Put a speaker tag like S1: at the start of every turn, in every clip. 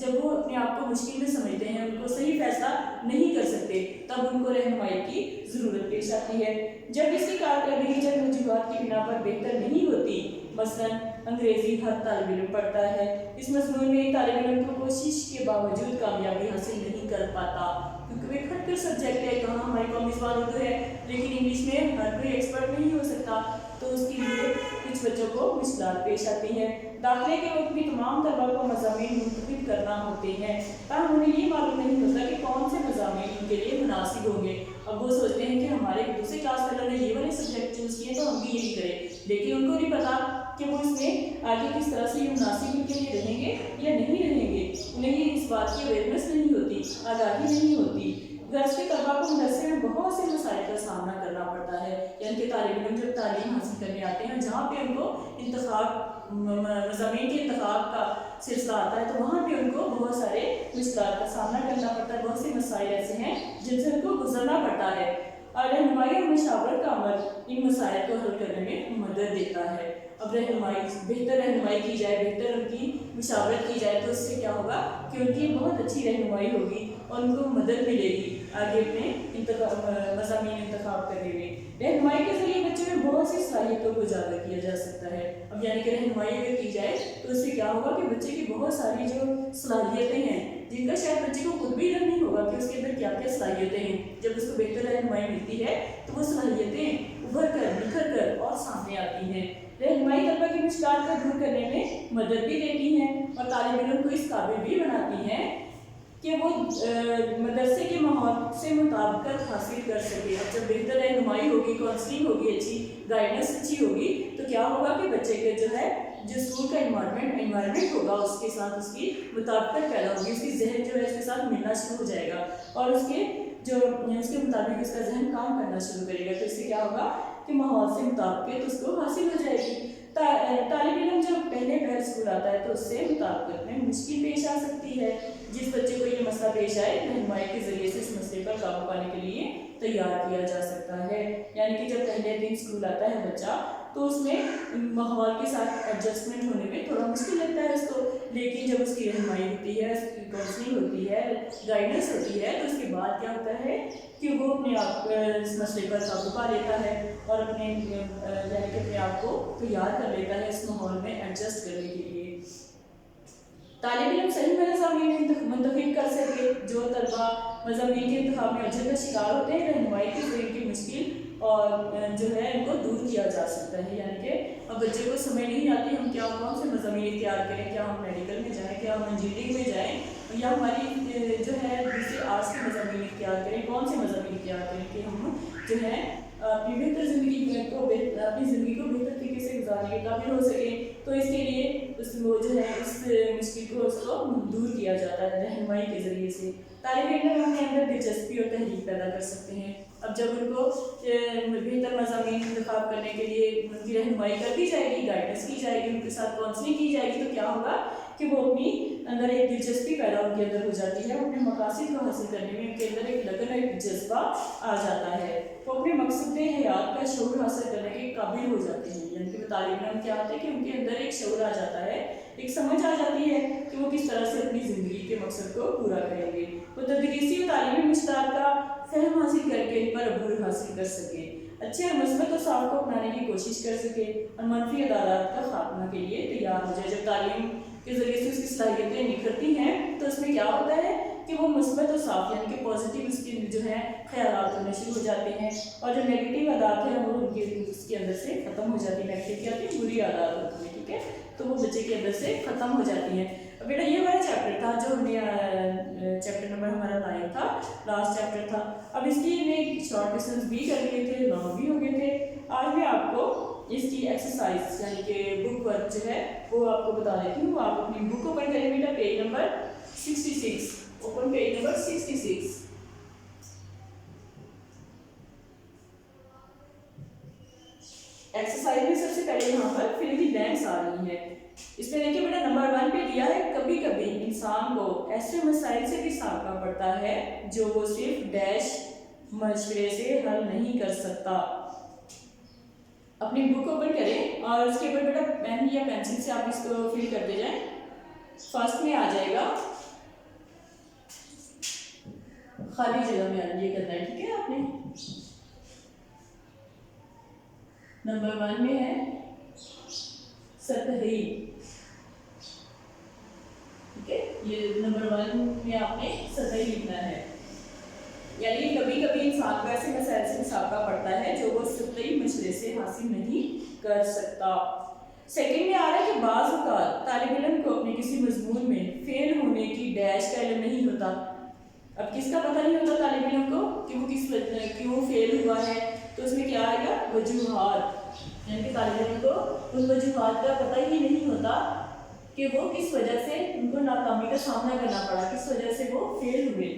S1: جب وہ اپنے آپ کو مشکل میں سمجھتے ہیں، ان کو صحیح فیصلہ نہیں کر سکتے، تب ان کو رہنمائی کی ضرورت پیش آتی ہے۔ جب اس کی کارکردگی چند وجوہات کی بنا پر بہتر نہیں ہوتی، مثلاً انگریزی ہر طالب علم پڑھتا ہے، اس مضمون میں طالب علم کو کوشش کے باوجود کامیابی حاصل نہیں کر پاتا، کیونکہ وہ ایک ہر سبجیکٹ ہے۔ کہاں ہماری قومی زبان اردو ہے، لیکن انگلش میں ہر کوئی ایکسپرٹ نہیں ہو سکتا، تو اس کے لیے کچھ بچوں کو مشکلات پیش آتی ہیں۔ داخلے کے وقت بھی تمام طلباء کو مضامین منتخب کرنا ہوتے ہیں، تاہم انہیں یہ معلوم نہیں ہوتا کہ کون سے مضامین ان کے لیے مناسب ہوں گے۔ اب وہ سوچتے ہیں کہ ہمارے دوسرے کلاس والوں نے یہ والے سبجیکٹ چوز کیے تو ہم بھی یہی کریں، لیکن ان کو نہیں پتا کہ وہ اس میں آگے کس طرح سے یہ مناسب ان کے لیے رہیں گے یا نہیں رہیں گے۔ انہیں اس بات کی اویئرنیس نہیں ہوتی، آگاہی نہیں ہوتی۔ درس کے طلباء کو مدرسے میں بہت سے مسائل کا سامنا کرنا پڑتا ہے، یعنی کہ طالب علم جب تعلیم حاصل کرنے آتے ہیں، جہاں پہ ان کو مضامین کے انتخاب کا سلسلہ آتا ہے، تو وہاں پہ ان کو بہت سارے مشکلات کا سامنا کرنا پڑتا ہے۔ بہت سے مسائل ایسے ہیں جن سے ان کو گزرنا پڑتا ہے، اور رہنمائی اور مشاورت کا عمل ان مسائل کو حل کرنے میں مدد دیتا ہے۔ اب بہتر رہنمائی کی جائے، بہتر ان کی مشاورت کی جائے، تو اس سے کیا ہوگا کہ ان کی بہت اچھی رہنمائی ہوگی اور ان کو مدد ملے گی آگے اپنے مضامین انتخاب کرنے میں۔ رہنمائی کے ذریعے بچوں میں بہت سی صلاحیتوں کو اجاگر کیا جا سکتا ہے۔ اب یعنی کہ رہنمائی اگر کی جائے تو اس سے کیا ہوگا کہ بچے کی بہت ساری جو صلاحیتیں ہیں، جن کا شاید بچے کو خود بھی علم نہیں ہوگا کہ اس کے اندر کیا کیا صلاحیتیں ہیں، جب اس کو بہتر رہنمائی ملتی ہے تو وہ صلاحیتیں ابھر کر نکھر کر اور سامنے آتی ہیں۔ رہنمائی طلبہ کی مشکلات کو دور کرنے میں مدد بھی دیتی ہیں اور طالب علم کو اس قابل بھی بناتی ہیں کہ وہ مدرسے کے ماحول سے مطابقت حاصل کر سکے۔ اب جب بہتر رہنمائی ہوگی، کاؤنسلنگ ہوگی، اچھی گائیڈنس اچھی ہوگی، تو کیا ہوگا کہ بچے کے جو اسکول کا انوائرمنٹ ہوگا، اس کے ساتھ اس کی مطابقت پیدا ہوگی، اس کی ذہن جو ہے اس کے ساتھ ملنا شروع ہو جائے گا، اور اس کے مطابق اس کا ذہن کام کرنا شروع کرے گا۔ تو اس سے کیا ہوگا کہ ماحول سے مطابقت اس کو حاصل ہو جائے گی۔ طالب علم جب پہلے اسکول آتا ہے تو اس سے مطابقت میں مشکل پیش آ سکتی ہے۔ جس بچے کو یہ مسئلہ پیش آئے، رہنمائی کے ذریعے سے اس مسئلے پر قابو پانے کے لیے تیار کیا جا سکتا ہے۔ یعنی کہ جب پہلے دن اسکول آتا ہے بچہ، تو اس میں ماحول کے ساتھ ایڈجسٹمنٹ ہونے میں تھوڑا مشکل لگتا ہے اس کو، لیکن جب اس کی رہنمائی ہوتی ہے، اس کی کاؤنسلنگ ہوتی ہے، گائیڈنس ہوتی ہے، تو اس کے بعد کیا ہوتا ہے کہ وہ اپنے آپ اس مسئلے پر قابو پا لیتا ہے اور اپنے آپ کو تیار کر لیتا ہے اس ماحول میں ایڈجسٹ کرنے کے لیے۔ طالب علم صحیح مضامین منتخب کر سکے۔ جو طلبہ مضامین کے انتخاب میں الجھن کا شکار ہوتے ہیں، رہنمائی کے ذریعے کی مشکل اور جو ہے ان کو دور کیا جا سکتا ہے۔ یعنی کہ اب بچے کو سمجھ نہیں آتی ہم کون سے مضامین اختیار کریں، کیا ہم میڈیکل میں جائیں، کیا ہم انجینئرنگ میں جائیں، یا ہماری جو ہے دوسرے آرٹس کے مضامین اختیار کریں، کون سے مضامین اختیار کریں کہ ہم جو ہے اپنی بہتر زندگی کو بہتر طریقے سے گزارنے کے قابل ہو سکیں۔ تو اس کے لیے اس مشکل کو دور کیا جاتا ہے رہنمائی کے ذریعے سے۔ طالب علم اپنے اندر دلچسپی اور تحریک پیدا کر سکتے ہیں۔ اب جب ان کو بہتر مضامین انتخاب کرنے کے لیے ان کی رہنمائی کر دی جائے گی، گائیڈنس کی جائے گی، ان کے ساتھ کاؤنسلنگ کی جائے گی، تو کیا ہوگا کہ وہ اپنی اندر ایک دلچسپی پیدا ان کے اندر ہو جاتی ہے، اپنے مقاصد کو حاصل کرنے میں ان کے اندر ایک لگن، ایک جذبہ آ جاتا ہے، وہ اپنے مقصد حیات کا شعور حاصل کرنے کے قابل ہو جاتے ہیں۔ یعنی کہ طالب علم کیا ہوتا ہے کہ ان کے اندر ایک شعور آ جاتا ہے، ایک سمجھ آ جاتی ہے کہ وہ کس طرح سے اپنی زندگی کے مقصد کو پورا کریں گے۔ وہ تدریسی و تعلیمی مشکلات کا فہم حاصل کر کے ان پر عبور حاصل کر سکے، اچھے اور مثبت اصول کو اپنانے کی کوشش کر سکے اور منفی عادات کا خاتمہ کے لیے تیار ہو جائے۔ جب تعلیم کے ذریعے سے اس کی صلاحیتیں نکھرتی ہیں تو اس میں کیا ہوتا ہے کہ وہ مثبت اور صاف، یعنی کہ پازیٹیو اس کی جو ہے خیالات ہونے شروع ہو جاتے ہیں، اور جو نیگیٹو عادات ہیں وہ اس کے اندر سے ختم ہو جاتی ہیں۔ نیگیٹو کیا ہوتی ہے؟ بری عادات ہوتی ہیں، ٹھیک ہے، تو وہ بچے کے اندر سے ختم ہو جاتی ہیں۔ بیٹا یہ ہمارا چیپٹر تھا، جو ہم نے چیپٹر نمبر ہمارا 9 تھا، لاسٹ چیپٹر تھا۔ اب اس کی میں شارٹ کوسچنز بھی کر لیے تھے، لانگ بھی ہو گئے تھے۔ آج میں آپ کو اس کی ایکسرسائز یعنی کہ بک ورک جو ہے وہ آپ کو بتا دیتی ہوں۔ آپ اپنی بک اوپن کریں بیٹا، page number 66، open page number 66۔ Exercise میں سب سے پہلے یہاں پر فل دی بلینکس آ رہی ہے۔ اس میں دیکھیے بیٹا نمبر 1 پہ دیا ہے، کبھی کبھی انسان کو ایسے مسائل سے بھی سامنا پڑتا ہے جو وہ صرف ڈیش مشورے سے حل نہیں کر سکتا۔ اپنی بک اوپن کریں اور اس کے اوپر بیٹا پین یا پینسل سے آپ اس کو فل کرتے جائیں۔ فرسٹ میں آ جائے گا خالی جگہ میں یہ کرنا ہے، ٹھیک ہے آپ نے. نمبر 1 میں ہے سطحی، ٹھیک ہے. یہ نمبر 1 میں آپ نے سطحی لکھنا ہے. یعنی کبھی کبھی انسان کو ایسے مسائل سے مسابقہ پڑتا ہے جو وہ سطحی مشورے سے حاصل نہیں کر سکتا. سیکنڈ میں آ رہا ہے کہ بعض اوقات طالب علم کو اپنے کسی مضمون میں فیل ہونے کی ڈیش کا علم نہیں ہوتا. اب کس کا پتہ نہیں ہوتا طالب علم کو کہ وہ کس کیوں فیل ہوا ہے، تو اس میں کیا آئے گا؟ وجوہات. یعنی کہ طالب علم کو ان وجوہات کا پتہ ہی نہیں ہوتا کہ وہ کس وجہ سے ان کو ناکامی کا سامنا کرنا پڑا، کس وجہ سے وہ فیل ہوئے.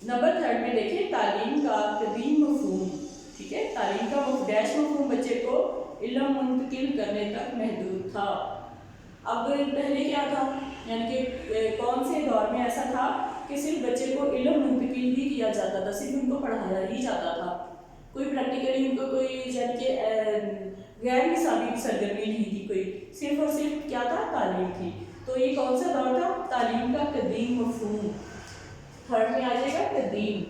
S1: نمبر 3 میں دیکھیں تعلیم کا قدیم مفہوم، ٹھیک ہے. تعلیم کا ڈیش مفہوم بچے کو علم منتقل کرنے تک محدود تھا. اب پہلے کیا تھا، یعنی کہ کون سے دور میں ایسا تھا کہ صرف بچے کو علم منتقل ہی کیا جاتا تھا، صرف ان کو پڑھایا ہی جاتا تھا، کوئی پریکٹیکلی ان کو کوئی یعنی کہ غیر نصابی سرگرمی نہیں تھی، کوئی صرف اور صرف کیا تھا؟ تعلیم تھی. تو یہ کون سا دور تھا؟ تعلیم کا قدیم مفہوم. 3 میں آ جائے گا قدیم.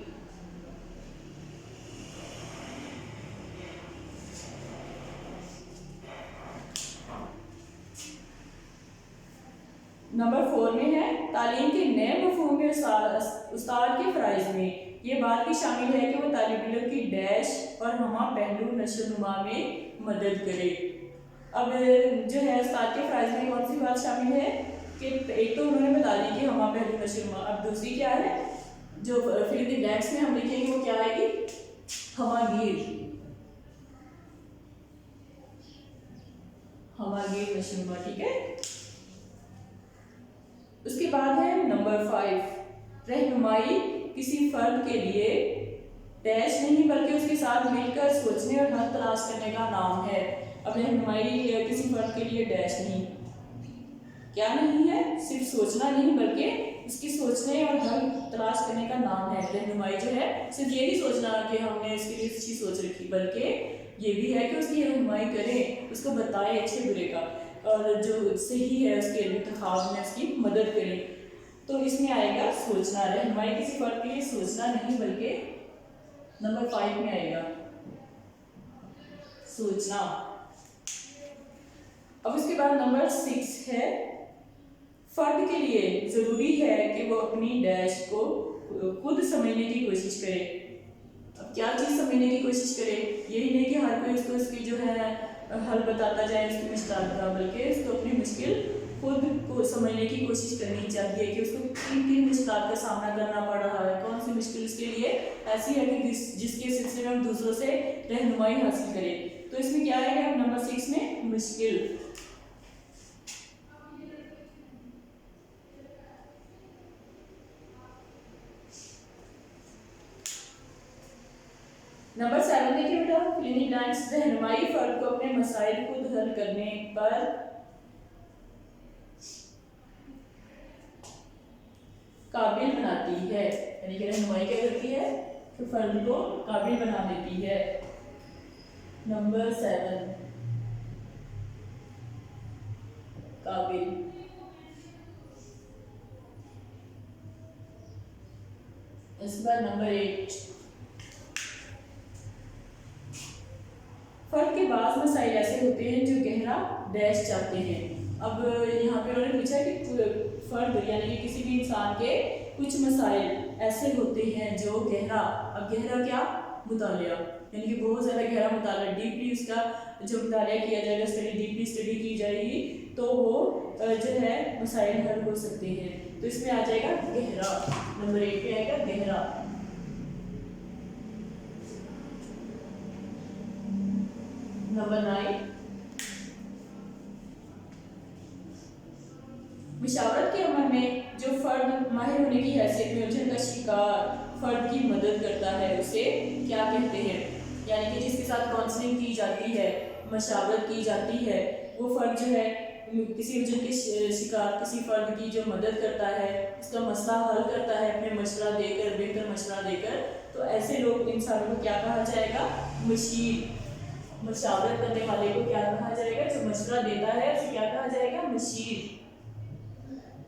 S1: نمبر 4 میں ہے تعلیم کے نئے مفہوم میں استاد کے فرائض میں یہ بات بھی شامل ہے کہ وہ طالب علم کی ڈیش اور ہمہ پہلو نشو و نما میں مدد کرے. اب جو ہے استاد کے فرائض میں کون سی بات شامل ہے کہ ایک تو انہوں نے بتا دی کہ ہمہ پہلو نشو و نما. اب دوسری کیا ہے جو فل ان دی بلینکس میں ہم لکھیں گے وہ کیا آئے گی؟ ہمہ گیر، ہمہ گیر نشو و نما، ٹھیک ہے. اس کے بعد ہے نمبر 5 رہنمائی کسی فرد کے لیے ڈیش نہیں بلکہ اس کے ساتھ مل کر سوچنے اور حل تلاش کرنے کا نام ہے. اب رہنمائی کسی فرد کے لیے ڈیش نہیں، کیا نہیں ہے؟ صرف سوچنا نہیں بلکہ اس کی سوچنے اور حل تلاش کرنے کا نام ہے. رہنمائی جو ہے صرف یہ نہیں سوچنا کہ ہم نے اس کے لیے اچھی سوچ رکھی، بلکہ یہ بھی ہے کہ اس کی رہنمائی کریں، اس کو بتائیں اچھے برے کا، اور جو صحیح ہے اس کے انتخاب میں اس کی مدد کریں. تو اس میں آئے گا سوچنا. رہنمائی کسی فرد کے لیے سوچنا نہیں بلکہ نمبر 5 میں آئے گا سوچنا. اب اس کے بعد نمبر 6 ہے فرد کے لیے ضروری ہے کہ وہ اپنی ڈیش کو خود سمجھنے کی کوشش کرے. اب کیا چیز سمجھنے کی کوشش کرے؟ یہی نہیں کہ ہر کوئی اس کو اس کی جو ہے حل بتاتا جائے اس کی مشکلات کا، بلکہ اس کو اپنی مشکل خود کو سمجھنے کی کوشش کرنی چاہیے کہ اس کو کن مشکلات کا سامنا کرنا پڑ رہا ہے، کون سی مشکل اس کے لیے ایسی ہے کہ جس کے سلسلے میں ہم دوسروں سے رہنمائی حاصل کریں. تو اس میں کیا آئے گا نمبر 6 میں مشکل. نمبر 7 دیکھیے بیٹا کلینک ڈانس. رہنمائی فرد کو اپنے مسائل خود حل کرنے پر قابل بناتی ہے. یعنی کہ رہنمائی کیا کرتی ہے کہ فرد کو قابل بنا دیتی ہے. نمبر 7 قابل. اس کے بعد نمبر 8 فرد کے بعض مسائل ایسے ہوتے ہیں جو گہرا ڈیش چاہتے ہیں. اب یہاں پہ انہوں نے پوچھا کہ فرد یعنی کہ کسی بھی انسان کے کچھ مسائل ایسے ہوتے ہیں جو گہرا، اب گہرا کیا؟ مطالعہ، یعنی کہ بہت زیادہ گہرا مطالعہ، ڈیپلی اس کا جو مطالعہ کیا جائے گا، ڈیپلی اسٹڈی کی جائے گی تو وہ جو ہے مسائل حل ہو سکتے ہیں. تو اس میں آ جائے گا گہرا. نمبر 8 پہ آئے گا گہرا. نمبر 9 مشاورت کے عمل میں جو فرد ماہر ہونے کی حیثیت میں الجھن کا شکار فرد کی مدد کرتا ہے اسے کیا کہتے ہیں؟ یعنی کہ جس کے ساتھ کاؤنسلنگ کی جاتی ہے، مشاورت کی جاتی ہے، وہ فرد جو ہے کسی الجھن کے شکار کسی فرد کی جو مدد کرتا ہے، اس کا مسئلہ حل کرتا ہے اپنے مشورہ دے کر، بہتر مشورہ دے کر، تو ایسے لوگ انسانوں کو کیا کہا جائے گا؟ مشیر. مشاورت کرنے والے کو کیا کہا جائے گا؟ جو مشورہ دیتا ہے اسے کیا کہا جائے گا؟ مشیر.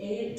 S1: 8